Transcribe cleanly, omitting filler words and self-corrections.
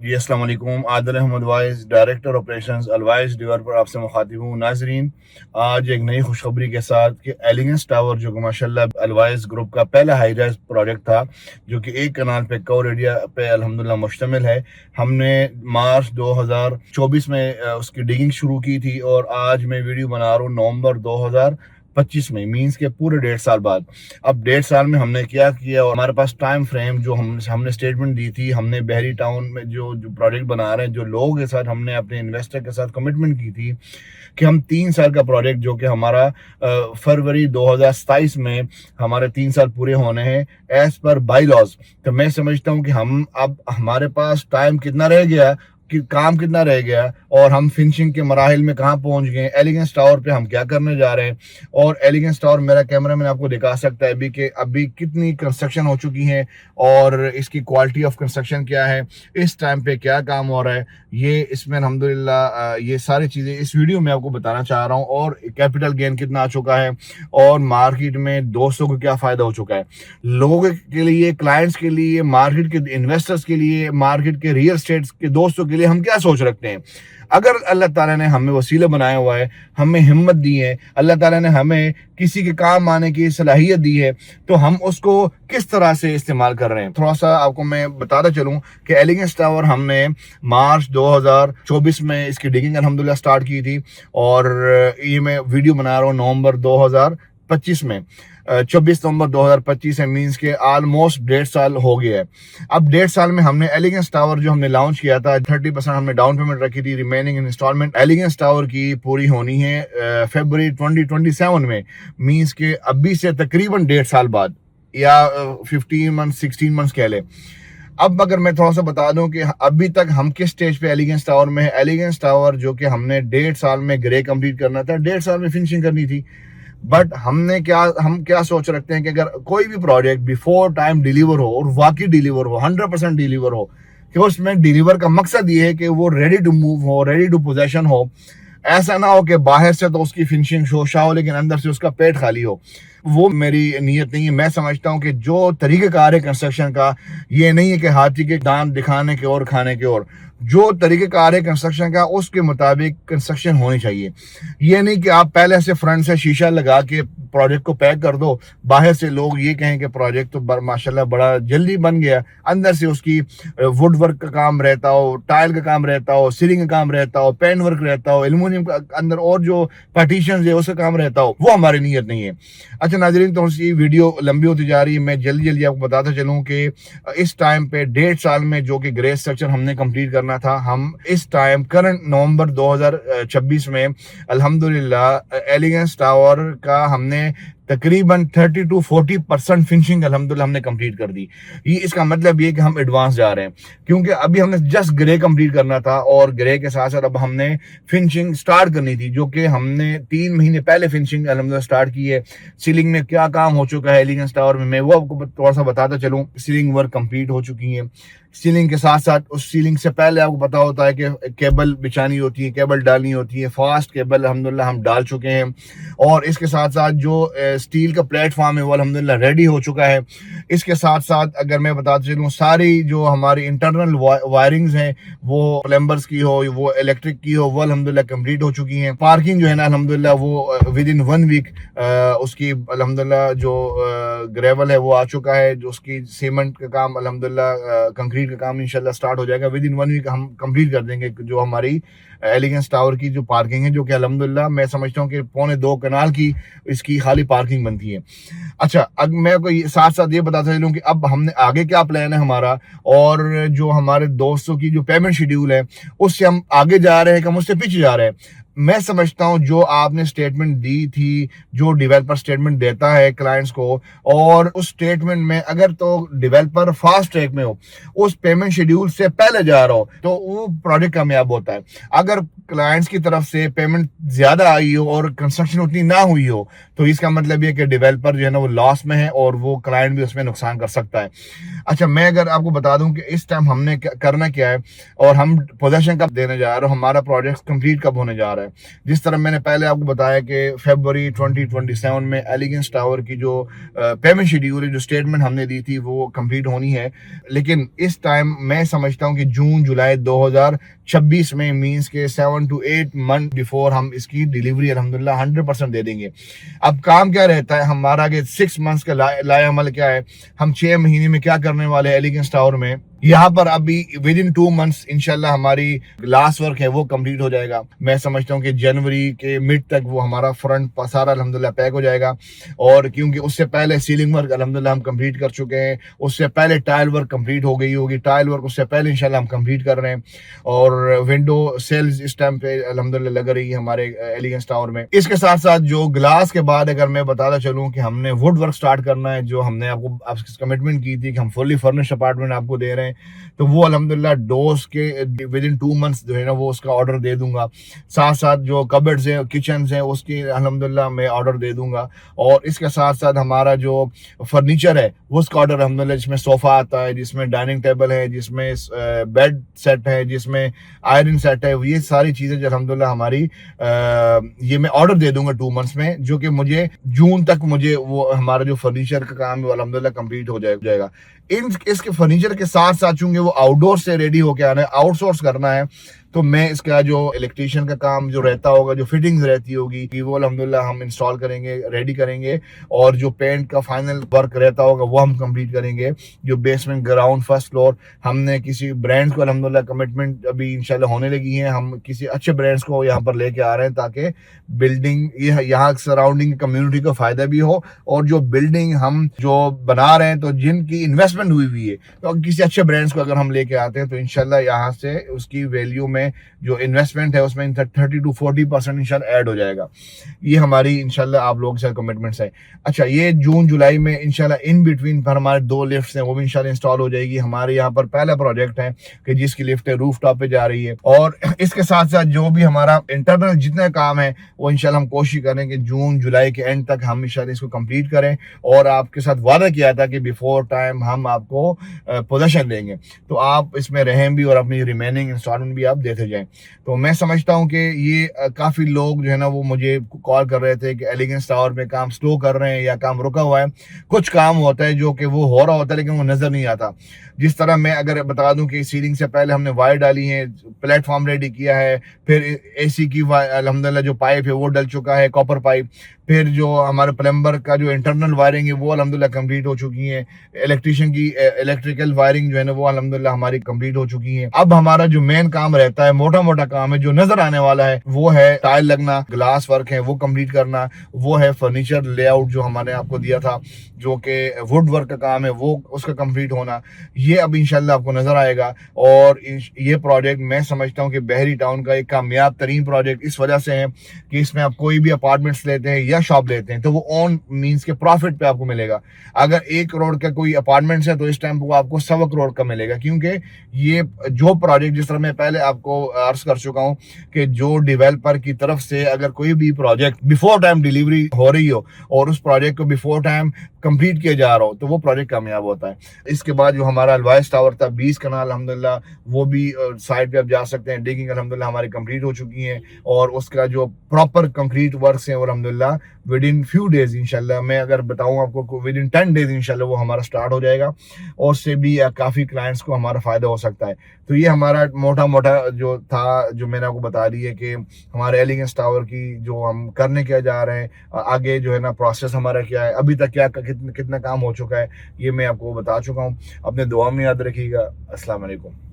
जी अस्सलाम वालेकुम। Adil Ahmed vice, director operations अलवाइस डेवलपर आपसे मुखातिब हूँ। नाजरीन, आज एक नई खुशखबरी के साथ कि एलिगेंस टावर जो कि माशाल्लाह अलवाइस ग्रुप का पहला हाई राइज प्रोजेक्ट था, जो कि एक कनाल पे कवर एरिया पे अल्हम्दुलिल्लाह मुश्तमिल है। हमने मार्च 2024 में उसकी डिगिंग शुरू की थी और आज मैं वीडियो बना रहा हूँ नवंबर 2025 में, मींस के पूरे 1.5 साल बाद। अब 1.5 साल में हमने क्या किया और हमारे पास टाइम फ्रेम जो हमने स्टेटमेंट दी थी, हमने बहरी टाउन में जो जो प्रोजेक्ट बना रहे हैं, जो लोगों के साथ हमने अपने इन्वेस्टर के साथ कमिटमेंट की थी कि हम 3 साल का प्रोजेक्ट जो कि हमारा फरवरी 2027 में हमारे 3 साल पूरे होने हैं एज पर बाई लॉज। तो मैं समझता हूँ कि हम अब हमारे पास टाइम कितना रह गया, कि काम कितना रह गया और हम फिनिशिंग के मराहिल में कहाँ पहुंच गए, एलिगेंस टावर पे हम क्या करने जा रहे हैं। और एलिगेंस टावर मेरा कैमरा मैन आपको दिखा सकता है अभी कितनी कंस्ट्रक्शन हो चुकी है और इसकी क्वालिटी ऑफ कंस्ट्रक्शन क्या है, इस टाइम पे क्या काम हो रहा है। ये इसमें अल्हम्दुलिल्लाह ये सारी चीज़ें इस वीडियो में आपको बताना चाह रहा हूँ। और कैपिटल गेन कितना आ चुका है और मार्केट में दोस्तों को क्या फ़ायदा हो चुका है, लोगों के लिए, क्लाइंट्स के लिए, मार्केट के इन्वेस्टर्स के लिए, मार्केट के रियल स्टेट के दोस्तों के लिए हम क्या सोच रखते हैं। अगर अल्लाह ताला ने हमें वसीला बनाया हुआ है, हमें हिम्मत दी है, अल्लाह ताला ने हमें किसी के काम आने की सलाहियत दी है, तो हम उसको किस तरह से इस्तेमाल कर रहे हैं। थोड़ा सा आपको मैं बताता चलूं कि एलिगेंस टावर हमने मार्च 2024 में इसकी डिगिंग अल्हम्दुलिल्लाह स्टार्ट की थी और ये मैं वीडियो बना रहा हूँ नवंबर 2025 में। 24 नवंबर 2025 है, मीन्स के ऑलमोस्ट 1.5 साल हो गया है। अब 1.5 साल में हमने एलिगेंस टावर जो हमने लॉन्च किया था, 30% हमने डाउन पेमेंट रखी थी, रिमेनिंग इंस्टॉलमेंट एलिगेंस टावर की पूरी होनी है फरवरी 2027 में, मीन्स के अभी से तकरीबन 1.5 साल बाद, या 15 मंथ 16 मंथ्स कह ले। अब अगर मैं थोड़ा सा बता दूं कि अभी तक हम किस स्टेज पे एलिगेंस टावर में है। एलिगेंस टावर जो कि हमने 1.5 साल में ग्रे कंप्लीट करना था, 1.5 साल में फिनिशिंग करनी थी। बट हम क्या सोच रखते हैं कि अगर कोई भी प्रोजेक्ट बिफोर टाइम डिलीवर हो और वाकई डिलीवर हो, 100% डिलीवर हो, कि उसमें डिलीवर का मकसद ये है कि वो रेडी टू मूव हो, रेडी टू पोजेशन हो। ऐसा ना हो कि बाहर से तो उसकी फिनिशिंग शोशा हो लेकिन अंदर से उसका पेट खाली हो। वो मेरी नीयत नहीं है। मैं समझता हूँ कि जो तरीक़ेकार है कंस्ट्रक्शन का, ये नहीं है कि हाथी के दांत दिखाने के और खाने के और। जो तरीक़ेकार है कंस्ट्रक्शन का, उसके मुताबिक कंस्ट्रक्शन होनी चाहिए। ये नहीं कि आप पहले से फ्रंट से शीशा लगा के प्रोजेक्ट को पैक कर दो, बाहर से लोग ये कहें कि प्रोजेक्ट तो माशाल्लाह बड़ा जल्दी बन गया, अंदर से उसकी वुड वर्क का काम रहता हो, टाइल का काम रहता हो, सीलिंग का काम रहता हो, पेन वर्क रहता हो, एल्युमिनियम का अंदर और जो पार्टीशन है उसका काम रहता हो। वो हमारी नीयत नहीं है। अच्छा नाजरीन, तो ये वीडियो लंबी होती जा रही है। मैं जल्दी जल्दी आपको बताता चलूँ कि इस टाइम पे 1.5 साल में जो कि ग्रे स्ट्रक्चर हमने कंप्लीट करना था, हम इस टाइम करंट नवंबर 2026 में अल्हम्दुलिल्लाह एलिगेंस टावर का हमने तकरीबन 30 to 40% फिनिशिंग अल्हम्दुलिल्लाह हमने कंप्लीट कर दी। ये इसका मतलब ये कि हम एडवांस जा रहे हैं, क्योंकि अभी हमने जस्ट ग्रे कंप्लीट करना था और ग्रे के साथ साथ अब हमने फिनिशिंग स्टार्ट करनी थी, जो कि हमने 3 महीने पहले फिनिशिंग अल्हम्दुलिल्लाह स्टार्ट की है। सीलिंग में क्या काम हो चुका है एलिगेंस टावर में, मैं वो आपको थोड़ा सा बताता चलूँ। सीलिंग वर्क कंप्लीट हो चुकी है। सीलिंग के साथ साथ उस सीलिंग से पहले आपको पता होता है कि केबल बिछानी होती है, केबल डालनी होती है। फास्ट केबल अल्हम्दुलिल्लाह हम डाल चुके हैं और इसके साथ साथ जो स्टील का प्लेटफॉर्म है वो अल्हम्दुलिल्लाह रेडी हो चुका है। इसके साथ साथ अगर मैं बताता चलूँ, सारी जो हमारी इंटरनल वायरिंग्स हैं, वो प्लम्बर्स की हो, वो इलेक्ट्रिक की हो, वो अल्हम्दुलिल्लाह कंप्लीट हो चुकी हैं। पार्किंग जो है ना अल्हम्दुलिल्लाह वो विद इन 1 वीक उसकी अल्हम्दुलिल्लाह जो ग्रेवल है वो आ चुका है। जो उसकी सीमेंट का काम अल्हम्दुलिल्लाह कंक्रीट का काम इंशाल्लाह स्टार्ट हो जाएगा। विद इन 1 वीक हम कंप्लीट कर देंगे जो हमारी एलिगेंस टावर की जो पार्किंग है, जो कि अल्हम्दुलिल्लाह मैं समझता हूँ कि 2.25 कनाल की इसकी खाली पार्किंग बनती है। अच्छा, अब मैं को साथ साथ ये बताता चलूँ कि अब हमने आगे क्या प्लान है हमारा, और जो हमारे दोस्तों की जो पेमेंट शेड्यूल है उससे हम आगे जा रहे हैं कि हम उससे पीछे जा रहे हैं। मैं समझता हूं जो आपने स्टेटमेंट दी थी, जो डेवलपर स्टेटमेंट देता है क्लाइंट्स को, और उस स्टेटमेंट में अगर तो डेवलपर फास्ट ट्रैक में हो, उस पेमेंट शेड्यूल से पहले जा रहा हो, तो वो प्रोजेक्ट कामयाब होता है। अगर क्लाइंट्स की तरफ से पेमेंट ज्यादा आई हो और कंस्ट्रक्शन उतनी ना हुई हो, तो इसका मतलब ये कि डेवलपर जो है ना वो लॉस में है और वो क्लाइंट भी उसमें नुकसान कर सकता है। अच्छा, मैं अगर आपको बता दूं कि इस टाइम हमने करना क्या है और हम पोजीशन कब देने जा रहे हैं, हमारा प्रोजेक्ट कंप्लीट कब होने जा रहा है। जिस तरह मैंने पहले आपको बताया कि फरवरी 2027 में एलिगेंस टावर की जो पेमेंट शेड्यूल है, जो स्टेटमेंट हमने दी थी, वो कंप्लीट होनी है। लेकिन इस टाइम मैं समझता हूँ कि जून जुलाई 2026 में, मींस के 7 to 8 मंथ बिफोर हम इसकी डिलीवरी अल्हम्दुलिल्लाह 100% दे देंगे। अब काम क्या रहता है हमारा कि 6 मंथ्स का लाए अमल क्या है, हम 6 महीने में क्या करने वाले हैं एलिगेंस टावर में। यहाँ पर अभी विद इन 2 मंथ्स इंशाल्लाह हमारी लास्ट वर्क है वो कंप्लीट हो जाएगा। मैं समझता हूँ कि जनवरी के मिड तक वो हमारा फ्रंट सारा अल्हम्दुलिल्लाह पैक हो जाएगा। और क्योंकि उससे पहले सीलिंग वर्क अल्हम्दुलिल्लाह हम कंप्लीट कर चुके हैं, उससे पहले टाइल वर्क कंप्लीट हो गई होगी, टाइल वर्क उससे पहले इंशाल्लाह हम कंप्लीट कर रहे हैं। और विंडो सेल्स इस टाइम पे अल्हम्दुलिल्लाह लग रही है हमारे एलिगेंस टावर में। इसके साथ साथ जो ग्लास के बाद अगर मैं बताता चलूँ कि हमने वुड वर्क स्टार्ट करना है, जो हमने आपको कमिटमेंट की थी कि हम फुल्ली फर्निश्ड अपार्टमेंट आपको दे रहे हैं, तो वो अल्हम्दुलिल्लाह डोर्स के विद इन 2 मंथ्स जो है ना वो उसका ऑर्डर दे दूंगा। साथ साथ जो कबर्ड्स हैं, किचन हैं, उसकी अल्हम्दुलिल्लाह मैं ऑर्डर दे दूंगा। और इसके साथ साथ हमारा जो फर्नीचर है वो उसका ऑर्डर अल्हम्दुलिल्लाह, जिसमें सोफा आता है, जिसमें डाइनिंग टेबल है, जिसमें बेड सेट है, जिसमें आयरन सेट है, ये सारी चीजें जो अल्हम्दुलिल्लाह हमारी ये मैं ऑर्डर दे दूंगा 2 मंथ्स में, जो कि मुझे जून तक मुझे वो हमारा जो फर्नीचर का काम है वो अल्हम्दुलिल्लाह कंप्लीट हो जाएगा। इसके फर्नीचर के साथ साथ चूंकि वो आउटडोर से रेडी होके आना है, आउटसोर्स करना है, तो मैं इसका जो इलेक्ट्रिशियन का काम जो रहता होगा, जो फिटिंग्स रहती होगी, कि वो अल्हम्दुलिल्लाह हम इंस्टॉल करेंगे, रेडी करेंगे। और जो पेंट का फाइनल वर्क रहता होगा वो हम कंप्लीट करेंगे। जो बेसमेंट, ग्राउंड, फर्स्ट फ्लोर, हमने किसी ब्रांड्स को अल्हम्दुलिल्लाह कमिटमेंट अभी इंशाल्लाह होने लगी है, हम किसी अच्छे ब्रांड्स को यहाँ पर लेके आ रहे हैं ताकि बिल्डिंग यहाँ सराउंडिंग कम्युनिटी को फायदा भी हो। और जो बिल्डिंग हम जो बना रहे हैं, तो जिनकी इन्वेस्टमेंट हुई है, तो किसी अच्छे ब्रांड्स को अगर हम लेके आते हैं तो इंशाल्लाह यहाँ से उसकी वैल्यू में जो इन्वेस्टमेंट है उसमें 30 to 40% इंशाल्लाह ऐड हो जाएगा। ये हमारी इंशाल्लाह आप लोगों के साथ कमिटमेंट्स है। अच्छा, ये जून जुलाई में इंशाल्लाह इन बिटवीन पर हमारे 2 लिफ्ट्स हैं, वो भी इंशाल्लाह इंस्टॉल हो जाएगी। हमारे यहाँ पर पहला प्रोजेक्ट है कि जिसकी लिफ्ट है रूफ टॉप पे जा रही है। और इसके साथ साथ जो भी हमारा इंटरनल जितने काम है वो इंशाल्लाह हम कोशिश करें कि जून जुलाई के एंड तक हम इंशाल्लाह इसको कंप्लीट करें। और आपके साथ वादा किया था कि बिफोर टाइम हम आपको पोजीशन देंगे, तो आप इसमें रहें भी और अपनी रिमेनिंग इंस्टॉलमेंट भी आप देते जाएं। तो मैं समझता हूं कि ये काफी लोग जो है ना वो मुझे कॉल कर रहे थे कि एलिगेंस टावर में काम स्लो कर रहे हैं या काम रुका हुआ है। कुछ काम होता है जो कि वो हो रहा होता है लेकिन वो नजर नहीं आता। जिस तरह मैं अगर बता दूं कि सीलिंग से पहले हमने वायर डाली है, प्लेटफॉर्म रेडी किया है, फिर एसी की अल्हम्दुलिल्लाह जो पाइप है वो डल चुका है, कॉपर पाइप, फिर जो हमारे प्लम्बर का जो इंटरनल वायरिंग है वो अल्हम्दुलिल्लाह कंप्लीट हो चुकी है, इलेक्ट्रिशियन की इलेक्ट्रिकल वायरिंग जो है ना वो अल्हम्दुलिल्लाह हमारी कंप्लीट हो चुकी है। अब हमारा जो मेन काम रहता है, मोटा मोटा काम है जो नजर आने वाला है, वो है टाइल लगना, ग्लास वर्क है वो कंप्लीट करना, वो है फर्नीचर लेआउट जो हमने आपको दिया था, जो कि वुड वर्क का काम है वो उसका कंप्लीट होना, ये अब इंशाल्लाह आपको नजर आएगा। और ये प्रोजेक्ट मैं समझता हूँ कि बहरी टाउन का एक कामयाब तरीन प्रोजेक्ट इस वजह से है कि इसमें आप कोई भी अपार्टमेंट्स लेते हैं या शॉप लेते हैं तो वो ऑन मींस के प्रॉफिट पे आपको मिलेगा। अगर 1 करोड़ का कोई अपार्टमेंट्स है तो इस टाइम को आपको 1.25 करोड़ का मिलेगा, क्योंकि ये जो प्रोजेक्ट, जिस तरह मैं पहले आपको अर्ज कर चुका हूँ कि जो डेवलपर की तरफ से अगर कोई भी प्रोजेक्ट बिफोर टाइम डिलीवरी हो रही हो और उस प्रोजेक्ट को बिफोर टाइम कंप्लीट किया जा रहा हो तो वो प्रोजेक्ट कामयाब होता है। इसके बाद जो हमारा अल्वाइस टावर था 20 कनाल अल्हम्दुलिल्लाह वो भी साइड पे आप जा सकते हैं। डिगिंग अल्हम्दुलिल्लाह हमारी कंप्लीट हो चुकी है और उसका जो प्रॉपर कंक्रीट वर्क्स हैं वो अल्हम्दुलिल्लाह विद इन फ्यू डेज इंशाल्लाह, मैं अगर बताऊं आपको विद इन 10 डेज इंशाल्लाह वो हमारा स्टार्ट हो जाएगा और उससे भी काफ़ी क्लाइंट्स को हमारा फ़ायदा हो सकता है। तो ये हमारा मोटा मोटा जो था, जो मैंने आपको बता दी है कि हमारे एलिगेंस टावर की जो हम करने क्या जा रहे हैं, आगे जो है ना प्रोसेस हमारा क्या है, अभी तक क्या कितना काम हो चुका है, ये मैं आपको बता चुका हूँ। अपने दुआ में याद रखिएगा। अस्सलाम वालेकुम।